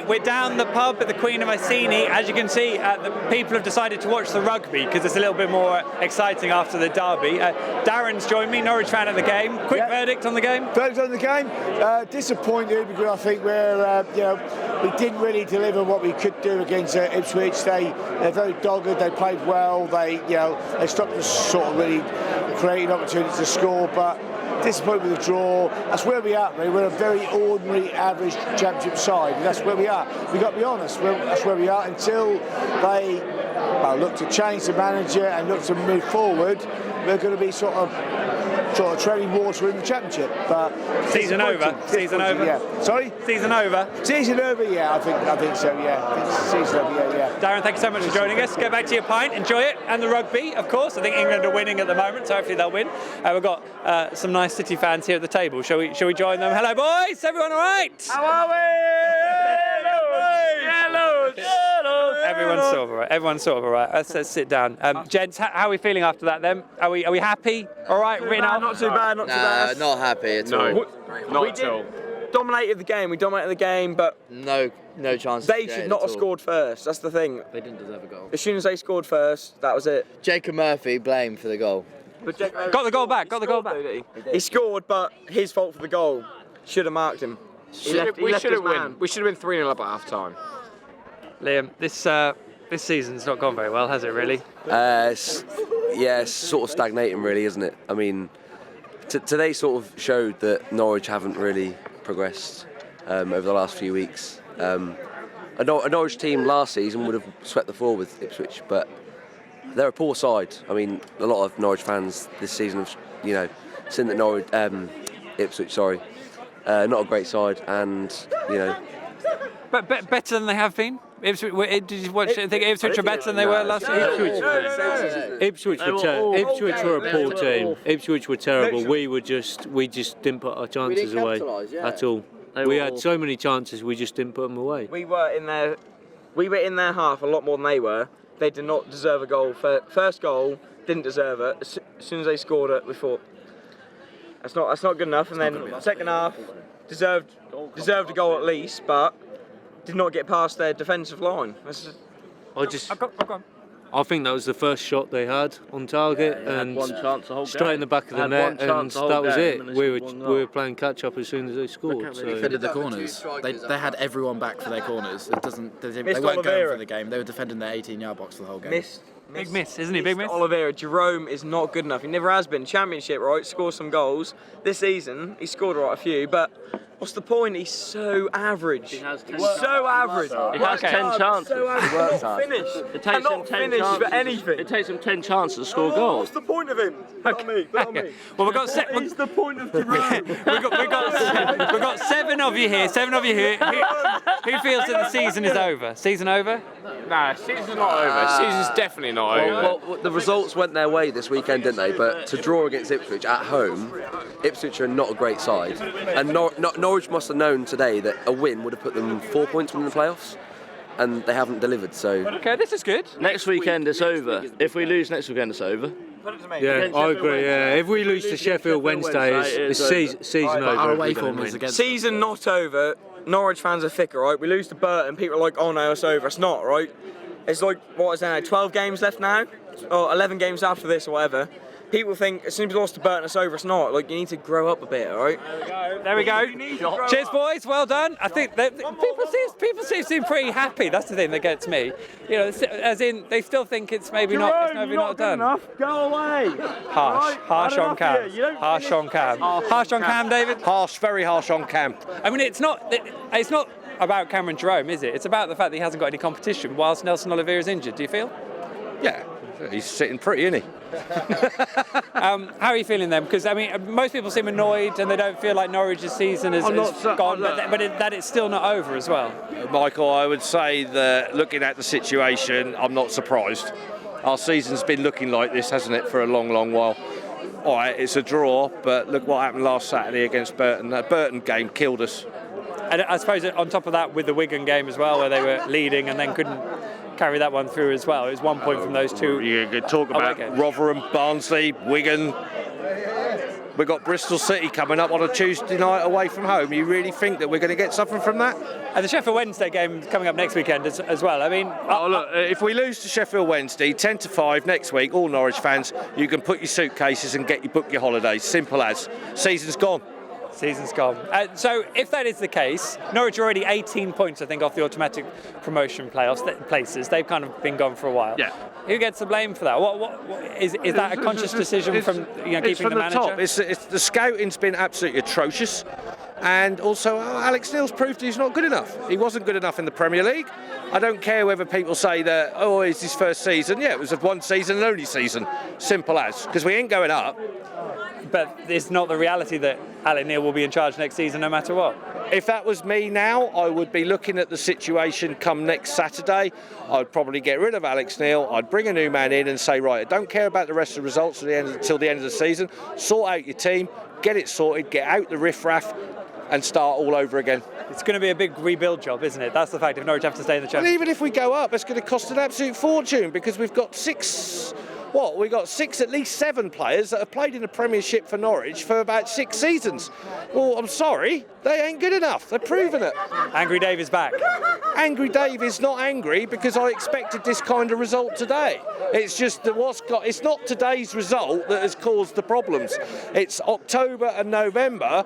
we're down the pub at the Queen of Iceni. As you can see, the people have decided to watch the rugby because it's a little bit more exciting after the derby. Darren's joined me, Norwich fan of the game. Quick verdict on the game? Verdict on the game? Disappointed because I think we didn't really deliver what we could do against Ipswich. They're very dogged. They played well. They stopped us sort of really creating opportunities to score, but disappointed with the draw. That's where we are. We're a very ordinary, average championship side. And that's where we are. We've got to be honest. That's where we are until they look to change the manager and look to move forward. We're going to be sort of treading water in the championship. But season over. Season over. Yeah. Sorry. Season over. Season over. Yeah, I think so. Yeah. Season over. Yeah. Darren, thank you so much for joining us. Get back to your pint, enjoy it, and the rugby, of course. I think England are winning at the moment, so hopefully they'll win. We've got some nice City fans here at the table. Shall we join them? Hello, boys. Everyone, all right? How are we? Hello. Everyone's sort of all right. Let's sit down. Gents, how are we feeling after that? Then are we happy? All right, written out. Not too bad. Not too bad. Not happy at all. Not at all. Dominated the game, but no chance. They should not have scored first. That's the thing. They didn't deserve a goal. As soon as they scored first, that was it. Jacob Murphy blamed for the goal. But got the goal back. He scored, but his fault for the goal. Should have marked him. We should have won. We should have been 3-0 up at half time. Liam, this season's not gone very well, has it really? It's sort of stagnating really, isn't it? I mean, today sort of showed that Norwich haven't really progressed over the last few weeks. A Norwich team last season would have swept the floor with Ipswich, but they're a poor side. I mean, a lot of Norwich fans this season have, seen that Ipswich, not a great side, and But better than they have been. Ipswich, did you think Ipswich are better than they were last year? Ipswich were a poor team. Ipswich were terrible. We just didn't put our chances away at all. We had so many chances, we just didn't put them away. We were in their half a lot more than they were. They did not deserve a goal. First goal, didn't deserve it. As soon as they scored it, we thought that's not good enough. And then second half, deserved a goal at least, but did not get past their defensive line. I think that was the first shot they had on target, and one chance the whole straight game. in the back of the net, and that was it. We were playing catch up as soon as they scored. They defended the corners. They had everyone back for their corners. They weren't going for the game. They were defending their 18-yard box for the whole game. Big miss, isn't he? Big miss. Oliveira, Jerome is not good enough. He never has been. Championship, right? Scores some goals. This season, he scored a few, but what's the point? He's so average. He's so average. He has 10 chances. So average. Finish. It takes him 10 chances. For anything. It takes him 10 chances to score goals. What's the point of him? Not me. Well, we've got What's the point of Jerome? we've got 7 of you here. 7 of you here. Who feels that the season is over? Season over? Nah, season's not over. Season's definitely not over. Well, the results went their way this weekend, didn't they? But to draw against Ipswich at home, Ipswich are not a great side, and Norwich must have known today that a win would have put them 4 points in the playoffs, and they haven't delivered. So okay, this is good. Next weekend it's over. If we lose next weekend, it's over. Yeah, I agree. Yeah, if we lose to Sheffield Wednesday, it's season over. Our away form is against. Season not over. Norwich fans are thicker, right? We lose to Burton, people are like, oh no, it's over. It's not, right? It's like, what is there now, 12 games left now? Or 11 games after this or whatever. People think as soon as we lost to Burton, it's over. It's not. Like, you need to grow up a bit, all right? There we go. Cheers, boys. Well done. I think that people seem pretty happy. That's the thing that gets me. As in, they still think it's maybe not done. Enough. Go away. Harsh on Cam. Harsh on Cam. Harsh on Cam, David. Very harsh on Cam. I mean, it's not about Cameron Jerome, is it? It's about the fact that he hasn't got any competition whilst Nelson Oliveira is injured. Do you feel? Yeah, he's sitting pretty, isn't he? How are you feeling then? Because I mean, most people seem annoyed and they don't feel like Norwich's season has gone, but that it's still not over as well. Michael, I would say that looking at the situation, I'm not surprised. Our season's been looking like this, hasn't it, for a long, long while. All right, it's a draw, but look what happened last Saturday against Burton. That Burton game killed us. And I suppose on top of that, with the Wigan game as well, where they were leading and then couldn't carry that one through as well. It was 1 point from those two. You could talk about Rotherham, Barnsley, Wigan. We've got Bristol City coming up on a Tuesday night away from home. You really think that we're going to get something from that? And the Sheffield Wednesday game coming up next weekend as well. I mean, look, if we lose to Sheffield Wednesday 10-5 next week, all Norwich fans, you can put your suitcases and book your holidays. Simple as. Season's gone. Season's gone. So if that is the case, Norwich are already 18 points, I think, off the automatic promotion places. They've kind of been gone for a while. Yeah. Who gets the blame for that? What is that a conscious decision from keeping from the manager? Top. It's the scouting's been absolutely atrocious, and also Alex Neil's proved he's not good enough. He wasn't good enough in the Premier League. I don't care whether people say that, it's his first season. Yeah, it was one season and only season. Simple as. Because we ain't going up. But it's not the reality that Alex Neil will be in charge next season no matter what. If that was me now, I would be looking at the situation come next Saturday. I'd probably get rid of Alex Neil. I'd bring a new man in and say, right, I don't care about the rest of the results until the end of the season. Sort out your team, get it sorted, get out the riffraff and start all over again. It's going to be a big rebuild job, isn't it? That's the fact if Norwich have to stay in the Championship. Well, even if we go up, it's going to cost an absolute fortune because we've got we've got at least seven players that have played in the Premiership for Norwich for about 6 seasons. Well, I'm sorry, they ain't good enough. They've proven it. Angry Dave is back. Angry Dave is not angry because I expected this kind of result today. It's just that it's not today's result that has caused the problems. It's October and November,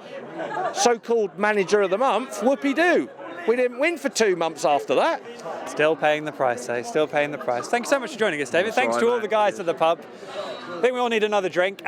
so-called manager of the month, whoopee-doo. We didn't win for 2 months after that. Still paying the price, eh? Still paying the price. Thanks so much for joining us, David. Thanks to all the guys at the pub. I think we all need another drink.